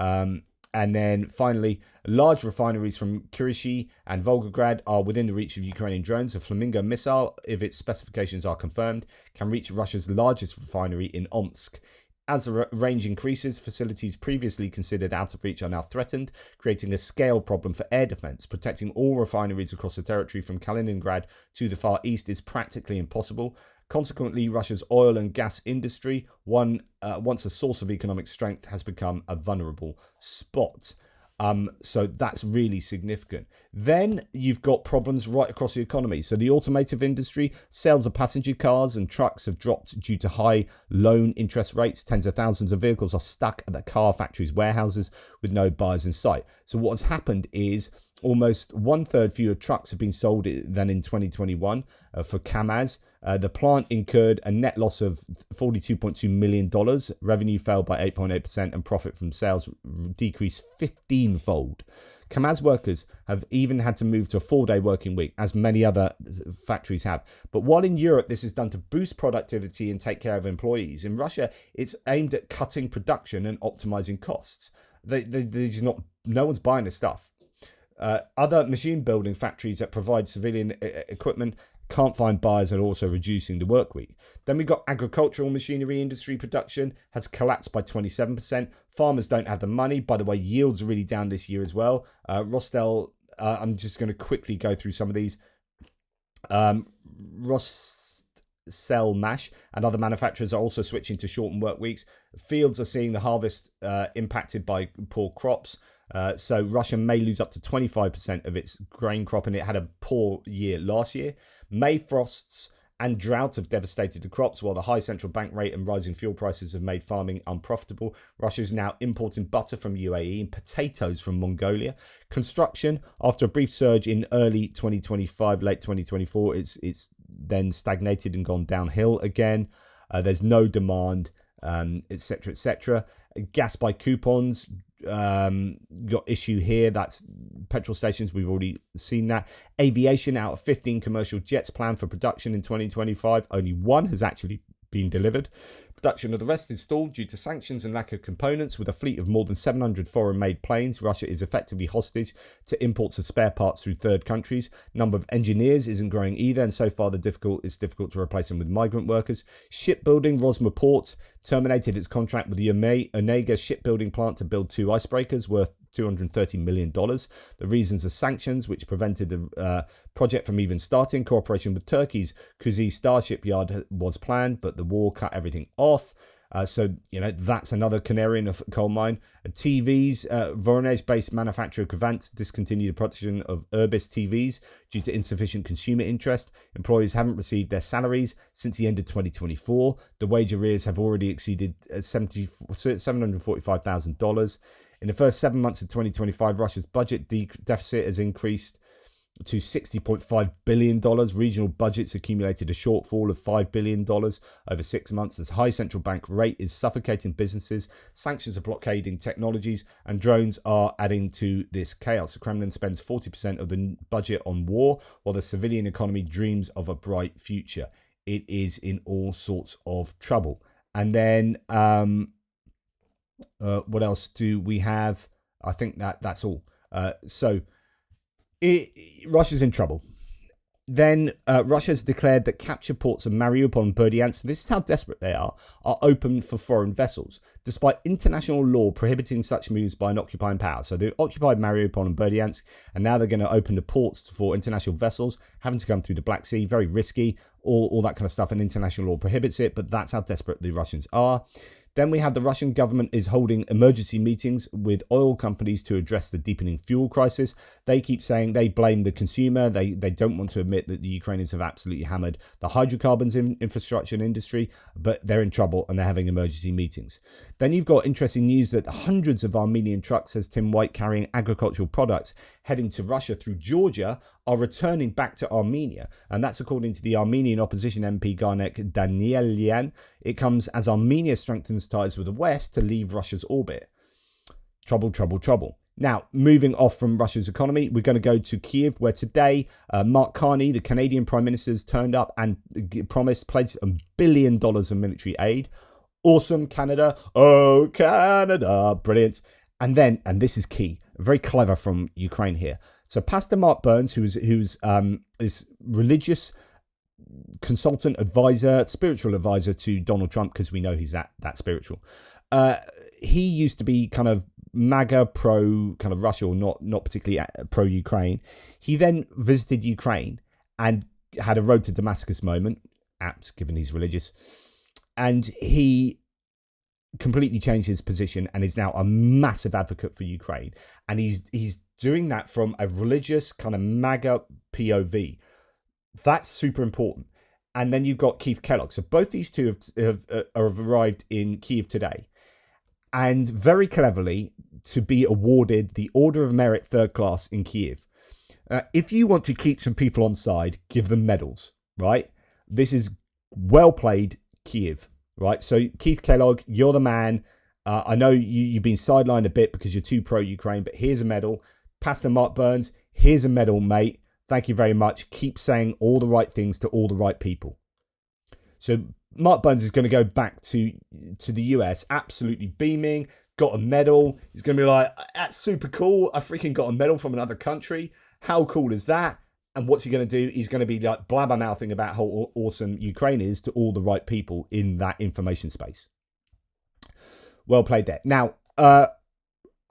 S1: And then finally, large refineries from Kyryshi and Volgograd are within the reach of Ukrainian drones. A Flamingo missile, if its specifications are confirmed, can reach Russia's largest refinery in Omsk. As the range increases, facilities previously considered out of reach are now threatened, creating a scale problem for air defense. Protecting all refineries across the territory from Kaliningrad to the Far East is practically impossible. Consequently, Russia's oil and gas industry, once a source of economic strength, has become a vulnerable spot. So that's really significant. Then you've got problems right across the economy. So the automotive industry, sales of passenger cars and trucks have dropped due to high loan interest rates. Tens of thousands of vehicles are stuck at the car factories' warehouses with no buyers in sight. So what has happened is almost 1/3 fewer trucks have been sold than in 2021 for KAMAZ. The plant incurred a net loss of $42.2 million. Revenue fell by 8.8% and profit from sales decreased 15-fold. KAMAZ workers have even had to move to a 4-day working week, as many other factories have. But while in Europe this is done to boost productivity and take care of employees, in Russia it's aimed at cutting production and optimizing costs. No one's buying this stuff. Other machine building factories that provide civilian equipment can't find buyers and also reducing the work week. Then we've got agricultural machinery industry production has collapsed by 27%. Farmers don't have the money. By the way, yields are really down this year as well. Rostel, I'm just going to quickly go through some of these. Rostselmash and other manufacturers are also switching to shortened work weeks. Fields are seeing the harvest impacted by poor crops. So Russia may lose up to 25% of its grain crop, and it had a poor year last year. May frosts and drought have devastated the crops, while the high central bank rate and rising fuel prices have made farming unprofitable. Russia is now importing butter from UAE and potatoes from Mongolia. Construction, after a brief surge in early 2025, late 2024, it's then stagnated and gone downhill again. There's no demand, etc., etc. Gas by coupons got issue here. That's petrol stations. We've already seen that. Aviation, out of 15 commercial jets planned for production in 2025, only one has actually been delivered. Production of the rest is stalled due to sanctions and lack of components. With a fleet of more than 700 foreign-made planes, Russia is effectively hostage to imports of spare parts through third countries. Number of engineers isn't growing either, and so far it's difficult to replace them with migrant workers. Shipbuilding, Rosma Port terminated its contract with the Onega shipbuilding plant to build 2 icebreakers worth $230 million. The reasons are sanctions, which prevented the project from even starting. Cooperation with Turkey's Kuzi Star shipyard was planned, but the war cut everything off. So, that's another canary in a coal mine. TVs, Voronezh-based manufacturer Kvant discontinued the production of Urbis TVs due to insufficient consumer interest. Employees haven't received their salaries since the end of 2024. The wage arrears have already exceeded $745,000. In the first 7 months of 2025, Russia's budget deficit has increased to $60.5 billion. Regional budgets accumulated a shortfall of $5 billion over 6 months. This high central bank rate is suffocating businesses. Sanctions are blockading technologies, and drones are adding to this chaos. The Kremlin spends 40% of the budget on war, while the civilian economy dreams of a bright future. It is in all sorts of trouble. And then what else do we have? I think that's all. Russia's in trouble. Then Russia's declared that captured ports of Mariupol and Berdyansk, this is how desperate they are open for foreign vessels, despite international law prohibiting such moves by an occupying power. So they occupied Mariupol and Berdyansk, and now they're going to open the ports for international vessels, having to come through the Black Sea, very risky, all that kind of stuff, and international law prohibits it, but that's how desperate the Russians are. Then we have the Russian government is holding emergency meetings with oil companies to address the deepening fuel crisis. They keep saying they blame the consumer. They don't want to admit that the Ukrainians have absolutely hammered the hydrocarbons infrastructure and industry, but they're in trouble and they're having emergency meetings. Then you've got interesting news that hundreds of Armenian trucks, says Tim White, carrying agricultural products heading to Russia through Georgia are returning back to Armenia. And that's according to the Armenian opposition MP Garnek Danielyan. It comes as Armenia strengthens ties with the West to leave Russia's orbit. Trouble, trouble, trouble. Now, moving off from Russia's economy, we're going to go to Kyiv, where today Mark Carney, the Canadian Prime Minister, has turned up and pledged $1 billion of military aid. Awesome, Canada. Oh, Canada. Brilliant. And then, and this is key, very clever from Ukraine here. So Pastor Mark Burns, who's this religious consultant, advisor, spiritual advisor to Donald Trump, because we know he's that spiritual. He used to be kind of MAGA pro kind of Russia, or not particularly pro Ukraine. He then visited Ukraine and had a road to Damascus moment, apt given he's religious, and he completely changed his position and is now a massive advocate for Ukraine. And he's doing that from a religious kind of MAGA POV. That's super important. And then you've got Keith Kellogg. So both these two have arrived in Kyiv today, and very cleverly to be awarded the Order of Merit Third Class in Kyiv. If you want to keep some people on side, give them medals, right? This is well played, Kyiv. Right, so Keith Kellogg, you're the man. I know you've been sidelined a bit because you're too pro-Ukraine, but here's a medal. Pastor Mark Burns, here's a medal, mate. Thank you very much. Keep saying all the right things to all the right people. So Mark Burns is going to go back to the US, absolutely beaming, got a medal. He's going to be like, that's super cool. I freaking got a medal from another country. How cool is that? And what's he going to do? He's going to be like blabbermouthing about how awesome Ukraine is to all the right people in that information space. Well played there. Now, I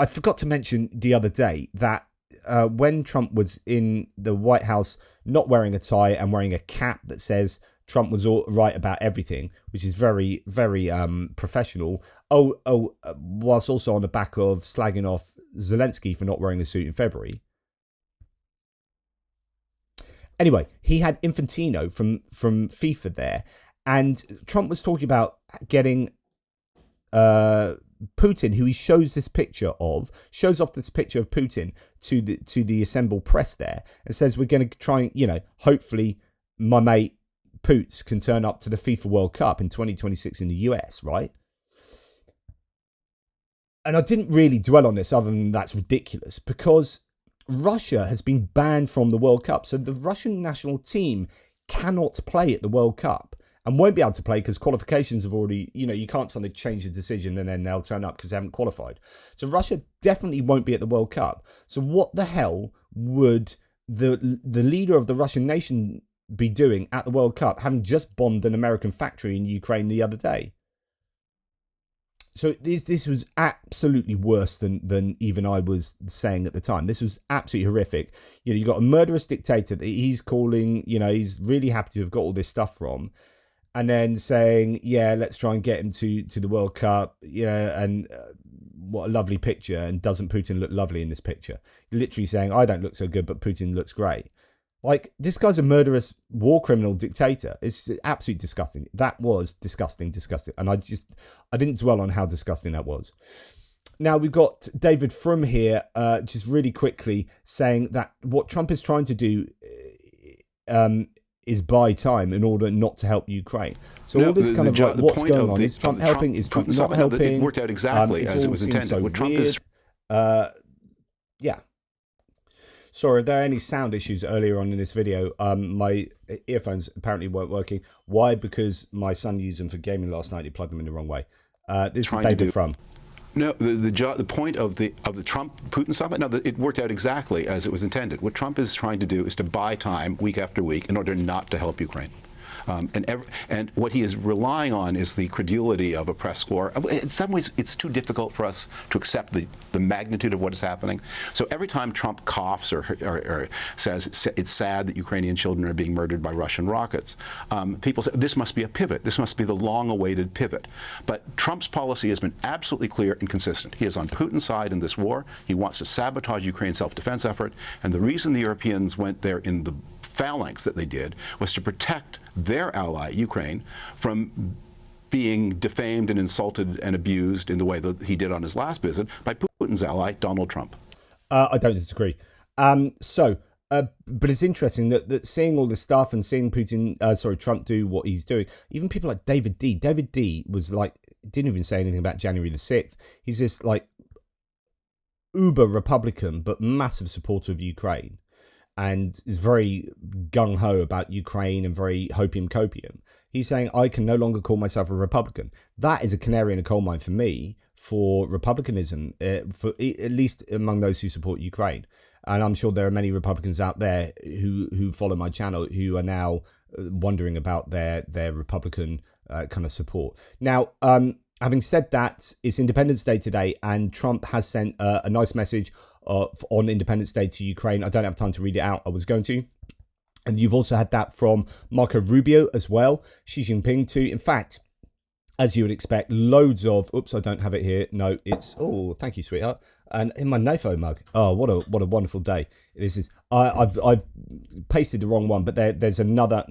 S1: forgot to mention the other day that when Trump was in the White House, not wearing a tie and wearing a cap that says Trump was all right about everything, which is very, very professional. Whilst also on the back of slagging off Zelensky for not wearing a suit in February. Anyway, he had Infantino from FIFA there, and Trump was talking about getting Putin, who he shows off this picture of Putin to the assembled press there, and says we're going to try and, hopefully my mate Poots can turn up to the FIFA World Cup in 2026 in the US, right? and I didn't really dwell on this other than that's ridiculous, because Russia has been banned from the World Cup. So the Russian national team cannot play at the World Cup and won't be able to play because qualifications have already, you can't suddenly change the decision and then they'll turn up because they haven't qualified. So Russia definitely won't be at the World Cup. So what the hell would the leader of the Russian nation be doing at the World Cup, having just bombed an American factory in Ukraine the other day? So this was absolutely worse than even I was saying at the time. This was absolutely horrific. You got a murderous dictator that he's calling, he's really happy to have got all this stuff from, and then saying, yeah, let's try and get him to the World Cup. Yeah, and what a lovely picture. And doesn't Putin look lovely in this picture? Literally saying, I don't look so good, but Putin looks great. Like, this guy's a murderous war criminal dictator. It's absolutely disgusting. That was disgusting. And I didn't dwell on how disgusting that was. Now, we've got David from here, just really quickly saying that what Trump is trying to do is buy time in order not to help Ukraine. So all this kind of like, what's going on? Is Trump helping? Is Trump not helping?
S2: It worked out exactly as it was intended.
S1: So
S2: what Trump
S1: weird.
S2: is...
S1: Yeah. Sorry, if there are any sound issues earlier on in this video, my earphones apparently weren't working. Why? Because my son used them for gaming last night. He plugged them in the wrong way. This is David from.
S2: No, the point of the Trump-Putin summit, no, it worked out exactly as it was intended. What Trump is trying to do is to buy time week after week in order not to help Ukraine. And what he is relying on is the credulity of a press corps. In some ways, it's too difficult for us to accept the magnitude of what is happening. So every time Trump coughs or says it's sad that Ukrainian children are being murdered by Russian rockets, people say this must be a pivot. This must be the long-awaited pivot. But Trump's policy has been absolutely clear and consistent. He is on Putin's side in this war. He wants to sabotage Ukraine's self-defense effort. And the reason the Europeans went there in the phalanx that they did was to protect their ally, Ukraine, from being defamed and insulted and abused in the way that he did on his last visit by Putin's ally, Donald Trump.
S1: I don't disagree. But it's interesting that seeing all this stuff and seeing Trump do what he's doing, even people like David D. David D was like, didn't even say anything about January the 6th. He's this like uber Republican, but massive supporter of Ukraine, and is very gung-ho about Ukraine and very hopium-copium. He's saying, I can no longer call myself a Republican. That is a canary in a coal mine for me, for republicanism, for at least among those who support Ukraine. And I'm sure there are many Republicans out there who follow my channel who are now wondering about their Republican kind of support. Now, having said that, it's Independence Day today, and Trump has sent a nice message on Independence Day to Ukraine. I don't have time to read it out. I was going to. And you've also had that from Marco Rubio as well. Xi Jinping too. In fact, as you would expect, loads of... Oops, I don't have it here. No, it's... Oh, thank you, sweetheart. And in my NAFO mug. Oh, what a wonderful day. This is... I've pasted the wrong one, but there's another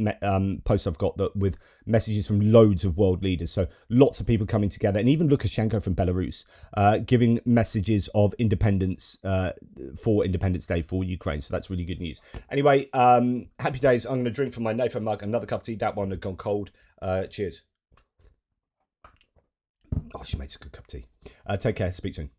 S1: post I've got that with messages from loads of world leaders. So lots of people coming together. And even Lukashenko from Belarus giving messages of independence for Independence Day for Ukraine. So that's really good news. Anyway, happy days. I'm going to drink from my NAFO mug. Another cup of tea. That one had gone cold. Cheers. Oh, she makes a good cup of tea. Take care. Speak soon.